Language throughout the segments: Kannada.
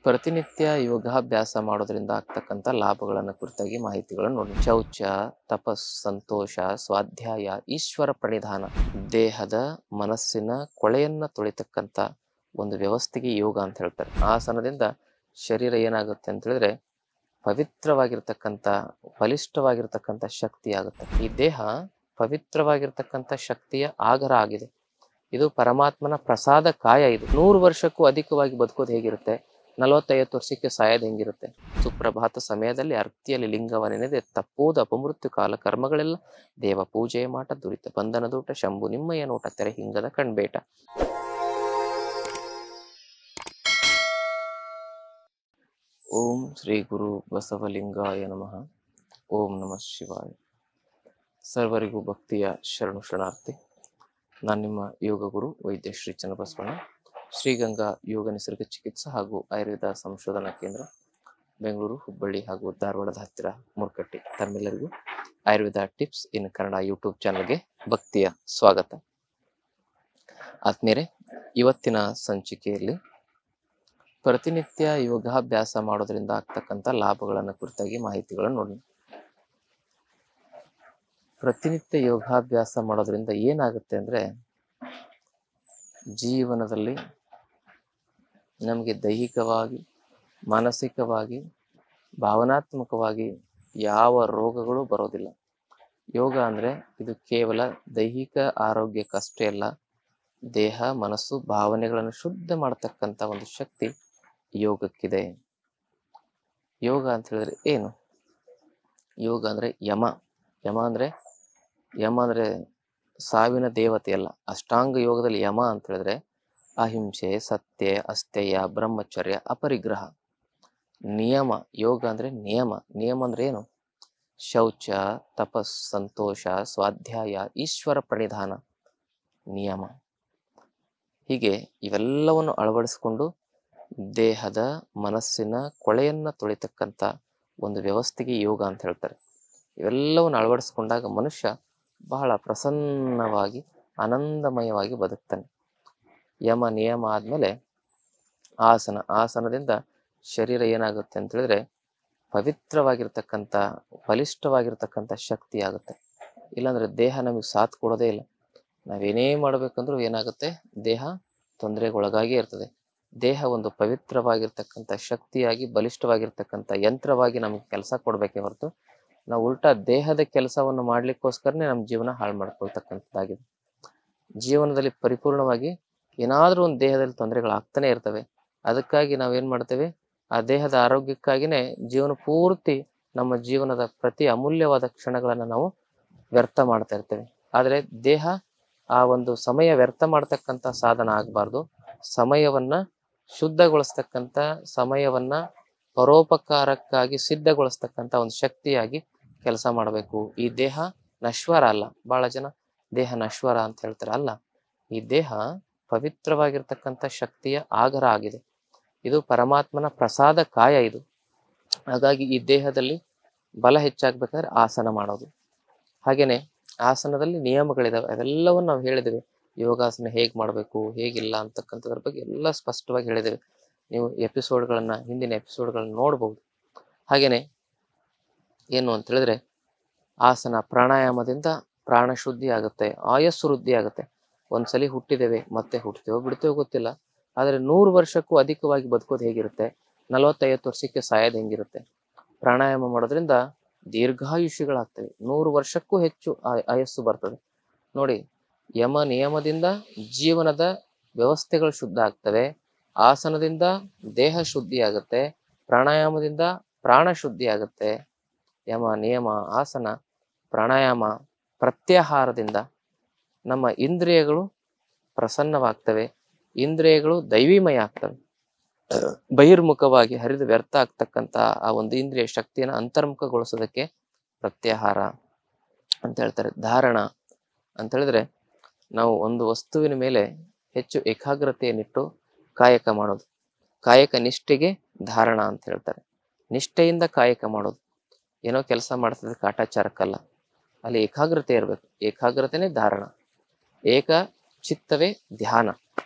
ಪ್ರತಿನಿತ್ಯ ಯೋಗಾಭ್ಯಾಸ ಮಾಡೋದ್ರಿಂದ ಆಗ್ತಕ್ಕಂಥ ಲಾಭಗಳನ್ನ ಕುರಿತಾಗಿ ಮಾಹಿತಿಗಳನ್ನು ನೋಡಿ. ಶೌಚ, ತಪಸ್, ಸಂತೋಷ, ಸ್ವಾಧ್ಯಾಯ, ಈಶ್ವರ ಪ್ರಣಿಧಾನ, ದೇಹದ ಮನಸ್ಸಿನ ಕೊಳೆಯನ್ನ ತೊಳಿತಕ್ಕಂಥ ಒಂದು ವ್ಯವಸ್ಥೆಗೆ ಯೋಗ ಅಂತ ಹೇಳ್ತಾರೆ. ಆಸನದಿಂದ ಶರೀರ ಏನಾಗುತ್ತೆ ಅಂತ ಹೇಳಿದ್ರೆ ಪವಿತ್ರವಾಗಿರ್ತಕ್ಕಂಥ ಬಲಿಷ್ಠವಾಗಿರ್ತಕ್ಕಂಥ ಶಕ್ತಿ ಆಗುತ್ತೆ. ಈ ದೇಹ ಪವಿತ್ರವಾಗಿರ್ತಕ್ಕಂಥ ಶಕ್ತಿಯ ಆಗರ ಆಗಿದೆ. ಇದು ಪರಮಾತ್ಮನ ಪ್ರಸಾದ ಕಾಯ. ಇದು 100 ವರ್ಷಕ್ಕೂ ಅಧಿಕವಾಗಿ ಬದುಕೋದು ಹೇಗಿರುತ್ತೆ, 40-50 ವರ್ಷಕ್ಕೆ ಸಾಯೋದು ಹೆಂಗಿರುತ್ತೆ. ಸುಪ್ರಭಾತ ಸಮಯದಲ್ಲಿ ಅರ್ತಿಯಲ್ಲಿ ಲಿಂಗವನೆನೆದೆ ತಪ್ಪೋದು ಅಪಮೃತ್ಯು ಕಾಲ ಕರ್ಮಗಳೆಲ್ಲ ದೇವ ಪೂಜೆಯ ಮಾಟ ದುರಿತ ಬಂಧನ ದೂಟ ಶಂಭು ನಿಮ್ಮಯ್ಯ ನೋಟ ತೆರೆ ಹಿಂಗದ ಕಣ್ಬೇಟ. ಓಂ ಶ್ರೀ ಗುರು ಬಸವಲಿಂಗಾಯ ನಮಃ. ಓಂ ನಮಃ ಶಿವಾಯ. ಸರ್ವರಿಗೂ ಭಕ್ತಿಯ ಶರಣು ಶರಣಾರ್ಥಿ. ನಾನು ನಿಮ್ಮ ಯೋಗ ಗುರು ವೈದ್ಯ ಶ್ರೀ ಚನ್ನಬಸವಣ್ಣ, ಶ್ರೀಗಂಗಾ ಯೋಗ ನಿಸರ್ಗ ಚಿಕಿತ್ಸಾ ಹಾಗೂ ಆಯುರ್ವೇದ ಸಂಶೋಧನಾ ಕೇಂದ್ರ, ಬೆಂಗಳೂರು, ಹುಬ್ಬಳ್ಳಿ ಹಾಗೂ ಧಾರವಾಡದ ಹತ್ತಿರ ಮುರ್ಕಟ್ಟಿ. ತಮ್ಮೆಲ್ಲರಿಗೂ ಆಯುರ್ವೇದ ಟಿಪ್ಸ್ ಇನ್ ಕನ್ನಡ ಯೂಟ್ಯೂಬ್ ಚಾನಲ್ಗೆ ಭಕ್ತಿಯ ಸ್ವಾಗತ. ಆದ್ಮೇಲೆ ಇವತ್ತಿನ ಸಂಚಿಕೆಯಲ್ಲಿ ಪ್ರತಿನಿತ್ಯ ಯೋಗಾಭ್ಯಾಸ ಮಾಡೋದ್ರಿಂದ ಆಗ್ತಕ್ಕಂಥ ಲಾಭಗಳನ್ನು ಕುರಿತಾಗಿ ಮಾಹಿತಿಗಳನ್ನು ನೋಡಿ. ಪ್ರತಿನಿತ್ಯ ಯೋಗಾಭ್ಯಾಸ ಮಾಡೋದ್ರಿಂದ ಏನಾಗುತ್ತೆ ಅಂದ್ರೆ ಜೀವನದಲ್ಲಿ ನಮಗೆ ದೈಹಿಕವಾಗಿ, ಮಾನಸಿಕವಾಗಿ, ಭಾವನಾತ್ಮಕವಾಗಿ ಯಾವ ರೋಗಗಳು ಬರೋದಿಲ್ಲ. ಯೋಗ ಅಂದ್ರೆ ಇದು ಕೇವಲ ದೈಹಿಕ ಆರೋಗ್ಯಕ್ಕಷ್ಟೇ ಅಲ್ಲ, ದೇಹ, ಮನಸ್ಸು, ಭಾವನೆಗಳನ್ನು ಶುದ್ಧ ಮಾಡತಕ್ಕಂಥ ಒಂದು ಶಕ್ತಿ ಯೋಗಕ್ಕಿದೆ. ಯೋಗ ಅಂತ ಹೇಳಿದ್ರೆ ಏನು? ಯೋಗ ಅಂದ್ರೆ ಯಮ. ಯಮ ಅಂದ್ರೆ ಸಾವಿನ ದೇವತೆ ಅಲ್ಲ. ಅಷ್ಟಾಂಗ ಯೋಗದಲ್ಲಿ ಯಮ ಅಂತ ಹೇಳಿದ್ರೆ ಅಹಿಂಸೆ, ಸತ್ಯ, ಅಸ್ಥೇಯ, ಬ್ರಹ್ಮಚರ್ಯ, ಅಪರಿಗ್ರಹ, ನಿಯಮ. ಯೋಗ ಅಂದ್ರೆ ನಿಯಮ ಅಂದ್ರೆ ಏನು? ಶೌಚ, ತಪಸ್, ಸಂತೋಷ, ಸ್ವಾಧ್ಯಾಯ, ಈಶ್ವರ ಪ್ರಣಿಧಾನ, ನಿಯಮ. ಹೀಗೆ ಇವೆಲ್ಲವನ್ನು ಅಳವಡಿಸಿಕೊಂಡು ದೇಹದ ಮನಸ್ಸಿನ ಕೊಳೆಯನ್ನ ತೊಳಿತಕ್ಕಂಥ ಒಂದು ವ್ಯವಸ್ಥೆಗೆ ಯೋಗ ಅಂತ ಹೇಳ್ತಾರೆ. ಇವೆಲ್ಲವನ್ನು ಅಳವಡಿಸ್ಕೊಂಡಾಗ ಮನುಷ್ಯ ಬಹಳ ಪ್ರಸನ್ನವಾಗಿ ಆನಂದಮಯವಾಗಿ ಬದುಕ್ತಾನೆ. ಯಮ ನಿಯಮ ಆದ್ಮೇಲೆ ಆಸನದಿಂದ ಶರೀರ ಏನಾಗುತ್ತೆ ಅಂತ ಹೇಳಿದ್ರೆ ಪವಿತ್ರವಾಗಿರ್ತಕ್ಕಂಥ ಬಲಿಷ್ಠವಾಗಿರ್ತಕ್ಕಂಥ ಶಕ್ತಿ ಆಗುತ್ತೆ. ಇಲ್ಲಾಂದ್ರೆ ದೇಹ ನಮಗೆ ಸಾಥ್ ಕೊಡೋದೇ ಇಲ್ಲ. ನಾವೇನೇ ಮಾಡ್ಬೇಕಂದ್ರೂ ಏನಾಗುತ್ತೆ, ದೇಹ ತೊಂದರೆಗೊಳಗಾಗಿಯೇ ಇರ್ತದೆ. ದೇಹ ಒಂದು ಪವಿತ್ರವಾಗಿರ್ತಕ್ಕಂಥ ಶಕ್ತಿಯಾಗಿ ಬಲಿಷ್ಠವಾಗಿರ್ತಕ್ಕಂಥ ಯಂತ್ರವಾಗಿ ನಮಗೆ ಕೆಲಸ ಕೊಡ್ಬೇಕೇ ಹೊರತು ನಾವು ಉಲ್ಟಾ ದೇಹದ ಕೆಲಸವನ್ನು ಮಾಡ್ಲಿಕ್ಕೋಸ್ಕರನೇ ನಮ್ಮ ಜೀವನ ಹಾಳು ಮಾಡ್ಕೊಳ್ತಕ್ಕಂಥದ್ದಾಗಿದೆ. ಜೀವನದಲ್ಲಿ ಪರಿಪೂರ್ಣವಾಗಿ ಏನಾದ್ರೂ ಒಂದು ದೇಹದಲ್ಲಿ ತೊಂದರೆಗಳಾಗ್ತಾನೆ ಇರ್ತವೆ. ಅದಕ್ಕಾಗಿ ನಾವೇನ್ ಮಾಡ್ತೇವೆ, ಆ ದೇಹದ ಆರೋಗ್ಯಕ್ಕಾಗಿನೇ ಜೀವನ ಪೂರ್ತಿ ನಮ್ಮ ಜೀವನದ ಪ್ರತಿ ಅಮೂಲ್ಯವಾದ ಕ್ಷಣಗಳನ್ನ ನಾವು ವ್ಯರ್ಥ ಮಾಡ್ತಾ ಇರ್ತೇವೆ. ಆದ್ರೆ ದೇಹ ಆ ಒಂದು ಸಮಯ ವ್ಯರ್ಥ ಮಾಡ್ತಕ್ಕಂಥ ಸಾಧನ ಆಗ್ಬಾರ್ದು. ಸಮಯವನ್ನ ಶುದ್ಧಗೊಳಿಸ್ತಕ್ಕಂಥ, ಸಮಯವನ್ನ ಪರೋಪಕಾರಕ್ಕಾಗಿ ಸಿದ್ಧಗೊಳಿಸ್ತಕ್ಕಂಥ ಒಂದು ಶಕ್ತಿಯಾಗಿ ಕೆಲಸ ಮಾಡಬೇಕು. ಈ ದೇಹ ನಶ್ವರ ಅಲ್ಲ. ಬಹಳ ಜನ ದೇಹ ನಶ್ವರ ಅಂತ ಹೇಳ್ತಾರೆ. ಅಲ್ಲ, ಈ ದೇಹ ಪವಿತ್ರವಾಗಿರ್ತಕ್ಕಂಥ ಶಕ್ತಿಯ ಆಗರ ಆಗಿದೆ. ಇದು ಪರಮಾತ್ಮನ ಪ್ರಸಾದ ಕಾಯ. ಇದು ಹಾಗಾಗಿ ಈ ದೇಹದಲ್ಲಿ ಬಲ ಹೆಚ್ಚಾಗ್ಬೇಕಾದ್ರೆ ಆಸನ ಮಾಡೋದು. ಹಾಗೇನೆ ಆಸನದಲ್ಲಿ ನಿಯಮಗಳಿದಾವೆ, ಅವೆಲ್ಲವನ್ನು ನಾವು ಹೇಳಿದ್ದೇವೆ. ಯೋಗಾಸನ ಹೇಗ್ ಮಾಡಬೇಕು, ಹೇಗಿಲ್ಲ ಅಂತಕ್ಕಂಥದ್ರ ಬಗ್ಗೆ ಎಲ್ಲ ಸ್ಪಷ್ಟವಾಗಿ ಹೇಳಿದ್ದೇವೆ. ನೀವು ಹಿಂದಿನ ಎಪಿಸೋಡ್ಗಳನ್ನ ನೋಡ್ಬೋದು. ಹಾಗೇನೆ ಏನು ಅಂತ ಹೇಳಿದ್ರೆ ಆಸನ ಪ್ರಾಣಾಯಾಮದಿಂದ ಪ್ರಾಣ ಶುದ್ಧಿ ಆಗುತ್ತೆ, ಆಯಸ್ಸು ವೃದ್ಧಿ ಆಗುತ್ತೆ. ಒಂದ್ಸಲಿ ಹುಟ್ಟಿದ್ದೇವೆ, ಮತ್ತೆ ಹುಡ್ತೇವೋ ಬಿಡ್ತೇವೋ ಗೊತ್ತಿಲ್ಲ. ಆದ್ರೆ 100 ವರ್ಷಕ್ಕೂ ಅಧಿಕವಾಗಿ ಬದುಕೋದು ಹೇಗಿರುತ್ತೆ, 40-50 ವರ್ಷಕ್ಕೆ ಸಾಯೋದು ಹೆಂಗಿರುತ್ತೆ. ಪ್ರಾಣಾಯಾಮ ಮಾಡೋದ್ರಿಂದ ದೀರ್ಘಾಯುಷಿಗಳಾಗ್ತವೆ. 100 ವರ್ಷಕ್ಕೂ ಹೆಚ್ಚು ಆಯಸ್ಸು ಬರ್ತದೆ. ನೋಡಿ, ಯಮ ನಿಯಮದಿಂದ ಜೀವನದ ವ್ಯವಸ್ಥೆಗಳು ಶುದ್ಧ ಆಗ್ತವೆ, ಆಸನದಿಂದ ದೇಹ ಶುದ್ಧಿ ಆಗುತ್ತೆ, ಪ್ರಾಣಾಯಾಮದಿಂದ ಪ್ರಾಣ ಶುದ್ಧಿ ಆಗುತ್ತೆ. ಯಮ ನಿಯಮ, ಆಸನ, ಪ್ರಾಣಾಯಾಮ, ಪ್ರತ್ಯಾಹಾರದಿಂದ ನಮ್ಮ ಇಂದ್ರಿಯಗಳು ಪ್ರಸನ್ನವಾಗ್ತವೆ, ಇಂದ್ರಿಯಗಳು ದೈವಿಮಯ ಆಗ್ತವೆ. ಬಹಿರ್ಮುಖವಾಗಿ ಹರಿದು ವ್ಯರ್ಥ ಆಗ್ತಕ್ಕಂಥ ಆ ಒಂದು ಇಂದ್ರಿಯ ಶಕ್ತಿಯನ್ನು ಅಂತರ್ಮುಖಗೊಳಿಸೋದಕ್ಕೆ ಪ್ರತ್ಯಾಹಾರ ಅಂತ ಹೇಳ್ತಾರೆ. ಧಾರಣ ಅಂತ ಹೇಳಿದ್ರೆ ನಾವು ಒಂದು ವಸ್ತುವಿನ ಮೇಲೆ ಹೆಚ್ಚು ಏಕಾಗ್ರತೆಯನ್ನಿಟ್ಟು ಕಾಯಕ ಮಾಡೋದು. ಕಾಯಕ ನಿಷ್ಠೆಗೆ ಧಾರಣ ಅಂತ ಹೇಳ್ತಾರೆ. ನಿಷ್ಠೆಯಿಂದ ಕಾಯಕ ಮಾಡೋದು. ಏನೋ ಕೆಲಸ ಮಾಡ್ತಿದ್ರೆ ಕಾಟಾಚಾರಕ್ಕಲ್ಲ, ಅಲ್ಲಿ ಏಕಾಗ್ರತೆ ಇರಬೇಕು. ಏಕಾಗ್ರತೆನೇ ಧಾರಣ. ಏಕ ಚಿತ್ತವೇ ಧ್ಯಾನ.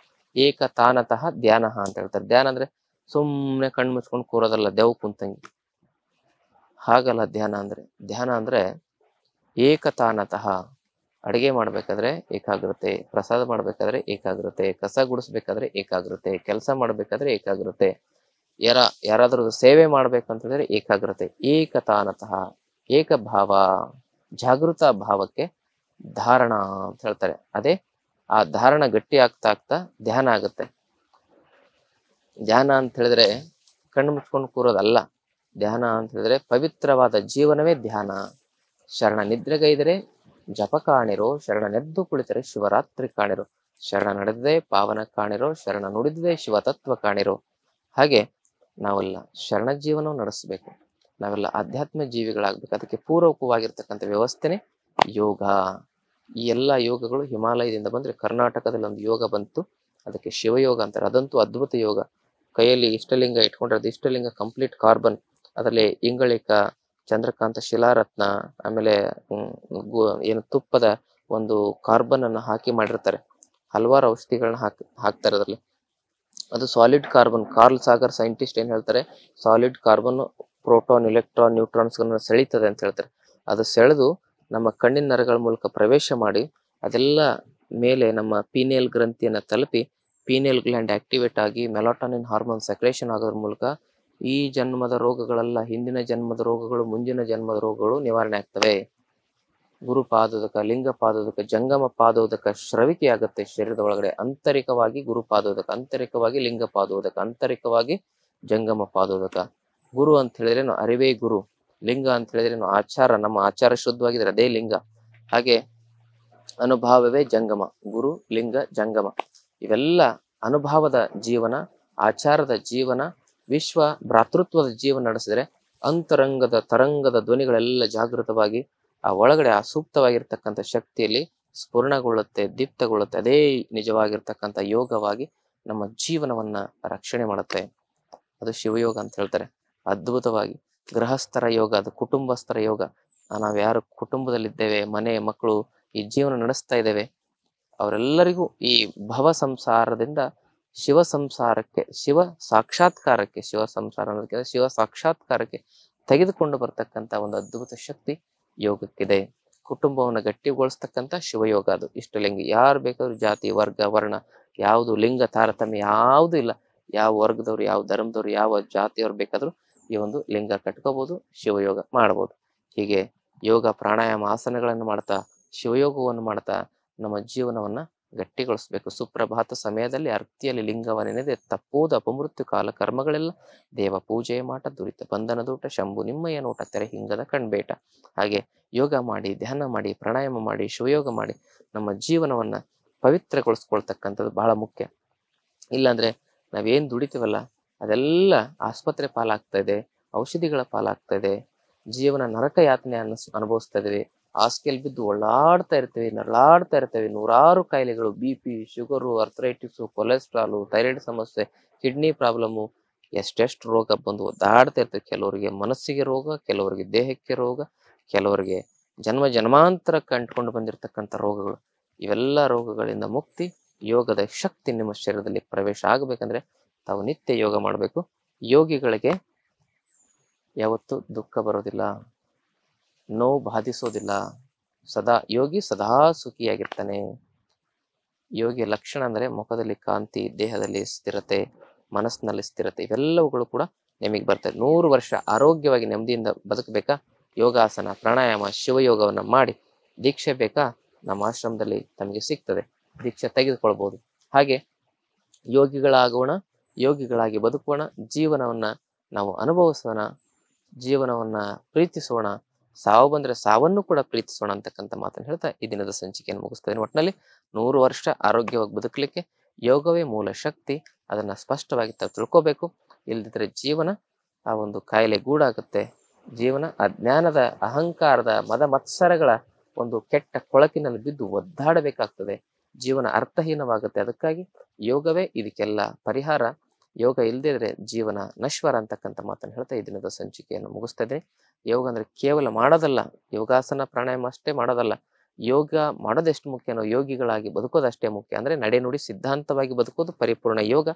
ಏಕ ತಾನತಃ ಧ್ಯಾನ ಅಂತ ಹೇಳ್ತಾರೆ. ಧ್ಯಾನ ಅಂದ್ರೆ ಸುಮ್ಮನೆ ಕಣ್ಣು ಮುಚ್ಕೊಂಡು ಕೂರೋದಲ್ಲ ದೆವ್ ಕುಂತಂಗಿ. ಹಾಗಲ್ಲ ಧ್ಯಾನ ಅಂದ್ರೆ. ಧ್ಯಾನ ಅಂದ್ರೆ ಏಕತಾನತಃ. ಅಡಿಗೆ ಮಾಡ್ಬೇಕಾದ್ರೆ ಏಕಾಗ್ರತೆ, ಪ್ರಸಾದ ಮಾಡ್ಬೇಕಾದ್ರೆ ಏಕಾಗ್ರತೆ, ಕಸ ಗುಡಿಸ್ಬೇಕಾದ್ರೆ ಏಕಾಗ್ರತೆ, ಕೆಲಸ ಮಾಡ್ಬೇಕಾದ್ರೆ ಏಕಾಗ್ರತೆ, ಯಾರಾದ್ರೂ ಸೇವೆ ಮಾಡ್ಬೇಕಂತಂದ್ರೆ ಏಕಾಗ್ರತೆ. ಏಕತಾನತಃ, ಏಕಭಾವ, ಜಾಗೃತ ಭಾವಕ್ಕೆ ಧಾರಣ ಅಂತ ಹೇಳ್ತಾರೆ. ಅದೇ ಆ ಧಾರಣ ಗಟ್ಟಿ ಆಗ್ತಾ ಆಗ್ತಾ ಧ್ಯಾನ ಆಗುತ್ತೆ. ಧ್ಯಾನ ಅಂತ ಹೇಳಿದ್ರೆ ಕಣ್ಣು ಮುಚ್ಕೊಂಡು ಕೂರೋದಲ್ಲ. ಧ್ಯಾನ ಅಂತ ಹೇಳಿದ್ರೆ ಪವಿತ್ರವಾದ ಜೀವನವೇ ಧ್ಯಾನ. ಶರಣ ನಿದ್ರೆಗೈದರೆ ಜಪ ಕಾಣಿರೋ, ಶರಣನೆದ್ದು ಕುಳಿತರೆ ಶಿವರಾತ್ರಿ ಕಾಣಿರೋ, ಶರಣ ನಡೆದೇ ಪಾವನ ಕಾಣಿರೋ, ಶರಣ ನುಡಿದೇ ಶಿವ ತತ್ವ ಕಾಣಿರೋ. ಹಾಗೆ ನಾವೆಲ್ಲ ಶರಣ ಜೀವನವನ್ನು ನಡೆಸಬೇಕು. ನಾವೆಲ್ಲ ಆಧ್ಯಾತ್ಮ ಜೀವಿಗಳಾಗ್ಬೇಕು. ಅದಕ್ಕೆ ಪೂರಕವಾಗಿರ್ತಕ್ಕಂಥ ವ್ಯವಸ್ಥೆನೆ ಯೋಗ. ಈ ಎಲ್ಲ ಯೋಗಗಳು ಹಿಮಾಲಯದಿಂದ ಬಂದ್ರೆ ಕರ್ನಾಟಕದಲ್ಲಿ ಒಂದು ಯೋಗ ಬಂತು, ಅದಕ್ಕೆ ಶಿವಯೋಗ ಅಂತಾರೆ. ಅದಂತೂ ಅದ್ಭುತ ಯೋಗ. ಕೈಯಲ್ಲಿ ಇಷ್ಟಲಿಂಗ ಇಟ್ಕೊಂಡ್ರೆ ಅದು ಇಷ್ಟಲಿಂಗ ಕಂಪ್ಲೀಟ್ ಕಾರ್ಬನ್, ಅದರಲ್ಲಿ ಇಂಗಳಿಕ, ಚಂದ್ರಕಾಂತ, ಶಿಲಾರತ್ನ, ಆಮೇಲೆ ಏನು ತುಪ್ಪದ ಒಂದು ಕಾರ್ಬನ್ ಅನ್ನು ಹಾಕಿ ಮಾಡಿರ್ತಾರೆ. ಹಲವಾರು ಔಷಧಿಗಳನ್ನ ಹಾಕ್ತಾರೆ ಅದರಲ್ಲಿ. ಅದು solid carbon. Carl Sagan scientist ಏನ್ ಹೇಳ್ತಾರೆ, solid carbon proton, electron, neutrons ಸೆಳೀತದೆ ಅಂತ ಹೇಳ್ತಾರೆ. ಅದು ಸೆಳೆದು ನಮ್ಮ ಕಣ್ಣಿನ ನರಗಳ ಮೂಲಕ ಪ್ರವೇಶ ಮಾಡಿ ಅದೆಲ್ಲ ಮೇಲೆ ನಮ್ಮ ಪೀನಿಯಲ್ ಗ್ರಂಥಿಯನ್ನ ತಲುಪಿ ಪೀನಿಯಲ್ ಗ್ಲ್ಯಾಂಡ್ ಆಕ್ಟಿವೇಟ್ ಆಗಿ ಮೆಲಾಟೋನಿನ್ ಹಾರ್ಮೋನ್ ಸೆಕ್ರೇಷನ್ ಆಗೋದ್ರ ಮೂಲಕ ಈ ಜನ್ಮದ ರೋಗಗಳೆಲ್ಲ, ಹಿಂದಿನ ಜನ್ಮದ ರೋಗಗಳು, ಮುಂದಿನ ಜನ್ಮದ ರೋಗಗಳು ನಿವಾರಣೆ ಆಗ್ತವೆ. ಗುರು ಪಾದೋದಕ, ಲಿಂಗ ಪಾದೋದಕ, ಜಂಗಮ ಪಾದೋದಕ ಶ್ರವಿಕೆ ಆಗುತ್ತೆ ಶರೀರದ ಒಳಗಡೆ. ಆಂತರಿಕವಾಗಿ ಗುರು ಪಾದೋದಕ, ಆಂತರಿಕವಾಗಿ ಲಿಂಗ ಪಾದೋದಕ, ಆಂತರಿಕವಾಗಿ ಜಂಗಮ ಪಾದೋದಕ. ಗುರು ಅಂತ ಹೇಳಿದ್ರೆ ಅರಿವೇ ಗುರು. ಲಿಂಗ ಅಂತ ಹೇಳಿದ್ರೆ ಆಚಾರ, ನಮ್ಮ ಆಚಾರ ಶುದ್ಧವಾಗಿದ್ರೆ ಅದೇ ಲಿಂಗ. ಹಾಗೆ ಅನುಭಾವವೇ ಜಂಗಮ. ಗುರು, ಲಿಂಗ, ಜಂಗಮ ಇವೆಲ್ಲ ಅನುಭಾವದ ಜೀವನ, ಆಚಾರದ ಜೀವನ, ವಿಶ್ವ ಭ್ರಾತೃತ್ವದ ಜೀವನ ನಡೆಸಿದ್ರೆ ಅಂತರಂಗದ ತರಂಗದ ಧ್ವನಿಗಳೆಲ್ಲ ಜಾಗೃತವಾಗಿ ಆ ಒಳಗಡೆ ಆ ಸೂಕ್ತವಾಗಿರ್ತಕ್ಕಂಥ ಶಕ್ತಿಯಲ್ಲಿ ಸ್ಫುರಣಗೊಳ್ಳುತ್ತೆ, ದೀಪ್ತಗೊಳ್ಳುತ್ತೆ. ಅದೇ ನಿಜವಾಗಿರ್ತಕ್ಕಂಥ ಯೋಗವಾಗಿ ನಮ್ಮ ಜೀವನವನ್ನ ರಕ್ಷಣೆ ಮಾಡುತ್ತೆ. ಅದು ಶಿವಯೋಗ ಅಂತ ಹೇಳ್ತಾರೆ. ಅದ್ಭುತವಾಗಿ ಗೃಹಸ್ಥರ ಯೋಗ, ಅದು ಕುಟುಂಬಸ್ಥರ ಯೋಗ. ನಾವು ಯಾರು ಕುಟುಂಬದಲ್ಲಿದ್ದೇವೆ, ಮನೆ ಮಕ್ಕಳು ಈ ಜೀವನ ನಡೆಸ್ತಾ ಇದ್ದೇವೆ, ಅವರೆಲ್ಲರಿಗೂ ಈ ಭವ ಸಂಸಾರದಿಂದ ಶಿವ ಸಂಸಾರಕ್ಕೆ, ಶಿವ ಸಾಕ್ಷಾತ್ಕಾರಕ್ಕೆ, ಶಿವ ಸಂಸಾರ ಅನ್ನೋದಕ್ಕೆ ಶಿವ ಸಾಕ್ಷಾತ್ಕಾರಕ್ಕೆ ತೆಗೆದುಕೊಂಡು ಬರ್ತಕ್ಕಂಥ ಒಂದು ಅದ್ಭುತ ಶಕ್ತಿ ಯೋಗಕ್ಕಿದೆ. ಕುಟುಂಬವನ್ನು ಗಟ್ಟಿಗೊಳಿಸ್ತಕ್ಕಂಥ ಶಿವಯೋಗ ಅದು. ಇಷ್ಟಲಿಂಗ ಯಾರು ಬೇಕಾದ್ರೂ, ಜಾತಿ, ವರ್ಗ, ವರ್ಣ ಯಾವುದು, ಲಿಂಗ ತಾರತಮ್ಯ ಯಾವುದು ಇಲ್ಲ. ಯಾವ ವರ್ಗದವ್ರು, ಯಾವ ಧರ್ಮದವ್ರು, ಯಾವ ಜಾತಿಯವ್ರು ಬೇಕಾದ್ರೂ ಈ ಒಂದು ಲಿಂಗ ಕಟ್ಕೋಬಹುದು, ಶಿವಯೋಗ ಮಾಡಬಹುದು. ಹೀಗೆ ಯೋಗ, ಪ್ರಾಣಾಯಾಮ, ಆಸನಗಳನ್ನು ಮಾಡ್ತಾ, ಶಿವಯೋಗವನ್ನು ಮಾಡ್ತಾ ನಮ್ಮ ಜೀವನವನ್ನ ಗಟ್ಟಿಗೊಳಿಸ್ಬೇಕು. ಸುಪ್ರಭಾತ ಸಮಯದಲ್ಲಿ ಅರ್ತಿಯಲ್ಲಿ ಲಿಂಗವನೆನೆದೆ ತಪ್ಪೋದು ಅಪಮೃತ್ಯು ಕಾಲ ಕರ್ಮಗಳೆಲ್ಲ ದೇವ ಪೂಜೆಯ ಮಾಟ ದುರಿತ ಬಂಧನ ದೂಟ ಶಂಭು ನಿಮ್ಮಯ್ಯ ನೋಟ ತೆರೆ ಹಿಂಗದ ಕಣ್ಬೇಟ. ಹಾಗೆ ಯೋಗ ಮಾಡಿ, ಧ್ಯಾನ ಮಾಡಿ, ಪ್ರಾಣಾಯಾಮ ಮಾಡಿ, ಶಿವಯೋಗ ಮಾಡಿ ನಮ್ಮ ಜೀವನವನ್ನ ಪವಿತ್ರಗೊಳಿಸ್ಕೊಳ್ತಕ್ಕಂಥದ್ದು ಬಹಳ ಮುಖ್ಯ. ಇಲ್ಲಾಂದ್ರೆ ನಾವೇನ್ ದುಡಿತೀವಲ್ಲ ಅದೆಲ್ಲ ಆಸ್ಪತ್ರೆ ಪಾಲಾಗ್ತಾ ಇದೆ, ಔಷಧಿಗಳ ಪಾಲಾಗ್ತಾ ಇದೆ, ಜೀವನ ನರಕ ಯಾತನೆ ಅನುಭವಿಸ್ತಾ ಇದೀವಿ. ಹಾಸಿಗೆಲ್ ಬಿದ್ದು ಒಳ್ಳಾಡ್ತಾ ಇರ್ತೀವಿ, ನರಳಾಡ್ತಾ ಇರ್ತೇವೆ. ನೂರಾರು ಕಾಯಿಲೆಗಳು, BP, ಶುಗರು, ಅರ್ಥರೈಟಿಸು, ಕೊಲೆಸ್ಟ್ರಾಲು, ಥೈರಾಯ್ಡ್ ಸಮಸ್ಯೆ, ಕಿಡ್ನಿ ಪ್ರಾಬ್ಲಮ್ಮು, ಎಷ್ಟೆಷ್ಟು ರೋಗ ಬಂದು ಒದ್ದಾಡ್ತಾ ಇರ್ತೇವೆ. ಕೆಲವರಿಗೆ ಮನಸ್ಸಿಗೆ ರೋಗ, ಕೆಲವರಿಗೆ ದೇಹಕ್ಕೆ ರೋಗ, ಕೆಲವರಿಗೆ ಜನ್ಮ ಜನ್ಮಾಂತರಕ್ಕೆ ಅಂಟ್ಕೊಂಡು ಬಂದಿರತಕ್ಕಂಥ ರೋಗಗಳು. ಇವೆಲ್ಲ ರೋಗಗಳಿಂದ ಮುಕ್ತಿ, ಯೋಗದ ಶಕ್ತಿ ನಿಮ್ಮ ಶರೀರದಲ್ಲಿ ಪ್ರವೇಶ ಆಗಬೇಕಂದ್ರೆ ತಾವು ನಿತ್ಯ ಯೋಗ ಮಾಡಬೇಕು. ಯೋಗಿಗಳಿಗೆ ಯಾವತ್ತೂ ದುಃಖ ಬರೋದಿಲ್ಲ, ನೋವು ಬಾಧಿಸೋದಿಲ್ಲ. ಯೋಗಿ ಸದಾ ಸುಖಿಯಾಗಿರ್ತಾನೆ. ಯೋಗಿಯ ಲಕ್ಷಣ ಅಂದ್ರೆ ಮುಖದಲ್ಲಿ ಕಾಂತಿ, ದೇಹದಲ್ಲಿ ಸ್ಥಿರತೆ, ಮನಸ್ಸಿನಲ್ಲಿ ಸ್ಥಿರತೆ, ಇವೆಲ್ಲವುಗಳು ಕೂಡ ನಿಮಗೆ ಬರ್ತದೆ. 100 ವರ್ಷ ಆರೋಗ್ಯವಾಗಿ ನೆಮ್ಮದಿಯಿಂದ ಬದುಕಬೇಕಾ, ಯೋಗಾಸನ, ಪ್ರಾಣಾಯಾಮ, ಶಿವಯೋಗವನ್ನ ಮಾಡಿ. ದೀಕ್ಷೆ ಬೇಕಾ, ನಮ್ಮ ಆಶ್ರಮದಲ್ಲಿ ತಮಗೆ ಸಿಗ್ತದೆ, ದೀಕ್ಷೆ ತೆಗೆದುಕೊಳ್ಬಹುದು. ಹಾಗೆ ಯೋಗಿಗಳಾಗೋಣ, ಯೋಗಿಗಳಾಗಿ ಬದುಕೋಣ, ಜೀವನವನ್ನ ನಾವು ಅನುಭವಿಸೋಣ, ಜೀವನವನ್ನ ಪ್ರೀತಿಸೋಣ, ಸಾವು ಬಂದ್ರೆ ಸಾವನ್ನು ಕೂಡ ಪ್ರೀತಿಸೋಣ ಅಂತಕ್ಕಂಥ ಮಾತನ್ನು ಹೇಳ್ತಾ ಈ ದಿನದ ಸಂಚಿಕೆಯನ್ನು ಮುಗಿಸ್ತೇನೆ. ಒಟ್ಟಿನಲ್ಲಿ 100 ವರ್ಷ ಆರೋಗ್ಯವಾಗಿ ಬದುಕಲಿಕ್ಕೆ ಯೋಗವೇ ಮೂಲ ಶಕ್ತಿ. ಅದನ್ನ ಸ್ಪಷ್ಟವಾಗಿ ತಾವು ತಿಳ್ಕೋಬೇಕು. ಇಲ್ದಿದ್ರೆ ಜೀವನ ಆ ಒಂದು ಕಾಯಿಲೆ ಗೂಡಾಗುತ್ತೆ. ಜೀವನ ಅಜ್ಞಾನದ, ಅಹಂಕಾರದ, ಮದ ಮತ್ಸರಗಳ ಒಂದು ಕೆಟ್ಟ ಕೊಳಕಿನಲ್ಲಿ ಬಿದ್ದು ಒದ್ದಾಡಬೇಕಾಗ್ತದೆ. ಜೀವನ ಅರ್ಥಹೀನವಾಗುತ್ತೆ. ಅದಕ್ಕಾಗಿ ಯೋಗವೇ ಇದಕ್ಕೆಲ್ಲ ಪರಿಹಾರ. ಯೋಗ ಇಲ್ದಿದ್ರೆ ಜೀವನ ನಶ್ವರ ಅಂತಕ್ಕಂಥ ಮಾತನ್ನು ಹೇಳ್ತಾ ಈ ದಿನದ ಸಂಚಿಕೆಯನ್ನು ಮುಗಿಸ್ತದೆ. ಯೋಗ ಅಂದ್ರೆ ಕೇವಲ ಮಾಡೋದಲ್ಲ, ಯೋಗಾಸನ ಪ್ರಾಣಾಯಾಮ ಅಷ್ಟೇ ಮಾಡೋದಲ್ಲ. ಯೋಗ ಮಾಡೋದೆಷ್ಟು ಮುಖ್ಯನೋ ಯೋಗಿಗಳಾಗಿ ಬದುಕೋದಷ್ಟೇ ಮುಖ್ಯ. ಅಂದರೆ ನಡೆನುಡಿ ಸಿದ್ಧಾಂತವಾಗಿ ಬದುಕೋದು ಪರಿಪೂರ್ಣ ಯೋಗ.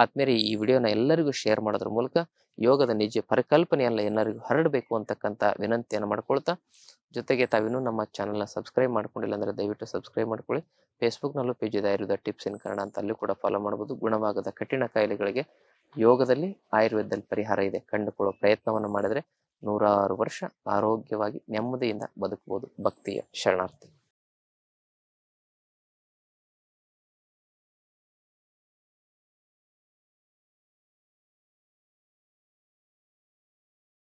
ಆದ್ಮೇಲೆ ಈ ವಿಡಿಯೋನ ಎಲ್ಲರಿಗೂ ಶೇರ್ ಮಾಡೋದ್ರ ಮೂಲಕ ಯೋಗದ ನಿಜ ಪರಿಕಲ್ಪನೆಯಲ್ಲ ಎಲ್ಲರಿಗೂ ಹರಡಬೇಕು ಅಂತಕ್ಕಂಥ ವಿನಂತಿಯನ್ನು ಮಾಡ್ಕೊಳ್ತಾ, ಜೊತೆಗೆ ತಾವಿನ್ನೂ ನಮ್ಮ ಚಾನಲ್ನ ಸಬ್ಸ್ಕ್ರೈಬ್ ಮಾಡ್ಕೊಂಡಿಲ್ಲ ಅಂದರೆ ದಯವಿಟ್ಟು ಸಬ್ಸ್ಕ್ರೈಬ್ ಮಾಡ್ಕೊಳ್ಳಿ. ಫೇಸ್ಬುಕ್ನಲ್ಲೂ ಪೇಜ್ ಇದೆ ಆಯುರ್ವೇದ ಟಿಪ್ಸ್ ಇನ್ ಕನ್ನಡ ಅಂತ, ಅಲ್ಲೂ ಕೂಡ ಫಾಲೋ ಮಾಡ್ಬೋದು. ಗುಣವಾಗದ ಕಠಿಣ ಕಾಯಿಲೆಗಳಿಗೆ ಯೋಗದಲ್ಲಿ ಆಯುರ್ವೇದದಲ್ಲಿ ಪರಿಹಾರ ಇದೆ. ಕಂಡುಕೊಳ್ಳೋ ಪ್ರಯತ್ನವನ್ನು ಮಾಡಿದರೆ 100 ವರ್ಷ ಆರೋಗ್ಯವಾಗಿ ನೆಮ್ಮದಿಯಿಂದ ಬದುಕಬಹುದು. ಭಕ್ತಿಯ ಶರಣಾರ್ಥಿ.